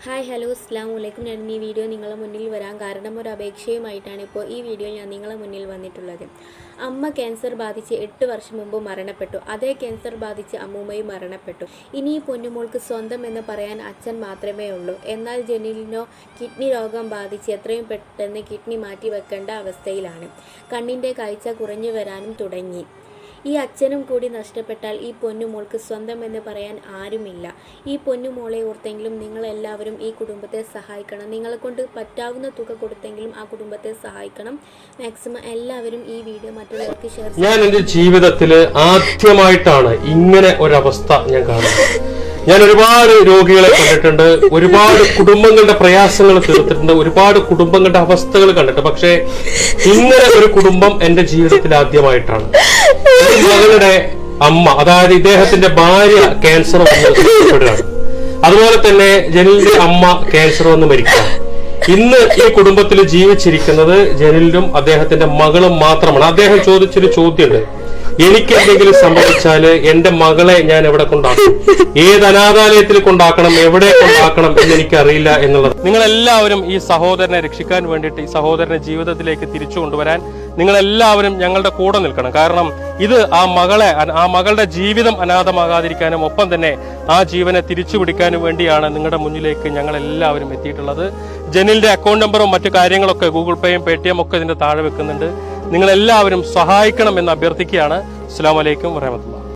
Hi hello അസ്സലാമു അലൈക്കും. ഞാൻ ഈ വീഡിയോ നിങ്ങളുടെ മുന്നിൽ വരാൻ കാരണം ഒരു അപേക്ഷയുമായിട്ടാണ് ഇപ്പോൾ ഈ വീഡിയോ ഞാൻ നിങ്ങളുടെ മുന്നിൽ വന്നിട്ടുള്ളത്. അമ്മ ക്യാൻസർ ബാധിച്ച് 8 വർഷം മുമ്പ് മരണപ്പെട്ടു. അതേ ക്യാൻസർ ബാധിച്ച് അമ്മൂമ്മയും മരണപ്പെട്ടു. ഇനി ഈ പൊന്നുമോൾക്ക് സ്വന്തം എന്ന് പറയാൻ അച്ഛൻ മാത്രമേ ഉള്ളൂ. എന്നാൽ ജനീലിനോ കിഡ്നി രോഗം ബാധിച്ച് എത്രയും പെട്ടെന്ന് കിഡ്നി മാറ്റി വെക്കേണ്ട അവസ്ഥയിലാണ്. കണ്ണിൻ്റെ കാഴ്ച കുറഞ്ഞു വരാനും തുടങ്ങി. ഈ അച്ഛനും കൂടി നഷ്ടപ്പെട്ടാൽ ഈ പൊന്നുമോൾക്ക് സ്വന്തം എന്ന് പറയാൻ ആരുമില്ല. ഈ പൊന്നുമോളെ ഓർത്തെങ്കിലും നിങ്ങളെല്ലാവരും ഈ കുടുംബത്തെ സഹായിക്കണം. നിങ്ങളെ കൊണ്ട് പറ്റാവുന്ന തുക കൊടുത്തെങ്കിലും ആ കുടുംബത്തെ സഹായിക്കണം. മാക്സിമം എല്ലാവരും ഈ വീഡിയോ മറ്റുള്ളവർക്ക് ഷെയർ ചെയ്യണം. ഞാൻ എൻ്റെ ജീവിതത്തിൽ ആദ്യമായിട്ടാണ് ഇങ്ങനെ ഒരവസ്ഥ ഞാൻ കാണുന്നത്. ഞാൻ ഒരുപാട് രോഗികളെ കണ്ടിട്ടുണ്ട്, ഒരുപാട് കുടുംബങ്ങളുടെ പ്രയാസങ്ങൾ തീർത്തിട്ടുണ്ട്, ഒരുപാട് കുടുംബങ്ങളുടെ അവസ്ഥകൾ കണ്ടിട്ടുണ്ട്. പക്ഷേ ഇങ്ങനെ ഒരു കുടുംബം എന്റെ ജീവിതത്തിൽ ആദ്യമായിട്ടാണ്. മകളുടെ അമ്മ, അതായത് ഇദ്ദേഹത്തിന്റെ ഭാര്യ ക്യാൻസർ വന്ന് മരിക്കപ്പെടുകയാണ്. അതുപോലെ തന്നെ ജനീലിന്റെ അമ്മ ക്യാൻസർ വന്ന് മരിക്കുകയാണ്. ഇന്ന് ഈ കുടുംബത്തിൽ ജീവിച്ചിരിക്കുന്നത് ജനീലും അദ്ദേഹത്തിന്റെ മകളും മാത്രമാണ്. അദ്ദേഹം ചോദിച്ചൊരു ചോദ്യമുണ്ട്, എനിക്ക് എന്തെങ്കിലും സംഭവിച്ചാല് എന്റെ മകളെ ഞാൻ എവിടെ കൊണ്ടാക്കും, ഏത് അനാഥാലയത്തിൽ കൊണ്ടാക്കണം, എവിടെ കൊണ്ടാക്കണം എന്ന് എനിക്കറിയില്ല എന്നുള്ളത്. നിങ്ങളെല്ലാവരും ഈ സഹോദരനെ രക്ഷിക്കാൻ വേണ്ടിയിട്ട്, ഈ സഹോദരനെ ജീവിതത്തിലേക്ക് തിരിച്ചു കൊണ്ടുവരാൻ നിങ്ങളെല്ലാവരും ഞങ്ങളുടെ കൂടെ നിൽക്കണം. കാരണം ഇത് ആ മകളുടെ ജീവിതം അനാഥമാകാതിരിക്കാനും ഒപ്പം തന്നെ ആ ജീവനെ തിരിച്ചു പിടിക്കാനും വേണ്ടിയാണ് നിങ്ങളുടെ മുന്നിലേക്ക് ഞങ്ങൾ എല്ലാവരും എത്തിയിട്ടുള്ളത്. ജനീലിന്റെ അക്കൗണ്ട് നമ്പറും മറ്റു കാര്യങ്ങളൊക്കെ ഗൂഗിൾ പേയും പേടിഎം ഒക്കെ ഇതിന്റെ താഴെ വെക്കുന്നുണ്ട്. നിങ്ങളെല്ലാവരും സഹായിക്കണം എന്ന് അഭ്യർത്ഥിക്കുകയാണ്. അസ്സലാമു അലൈക്കും വറഹ്മത്തുള്ളാഹി.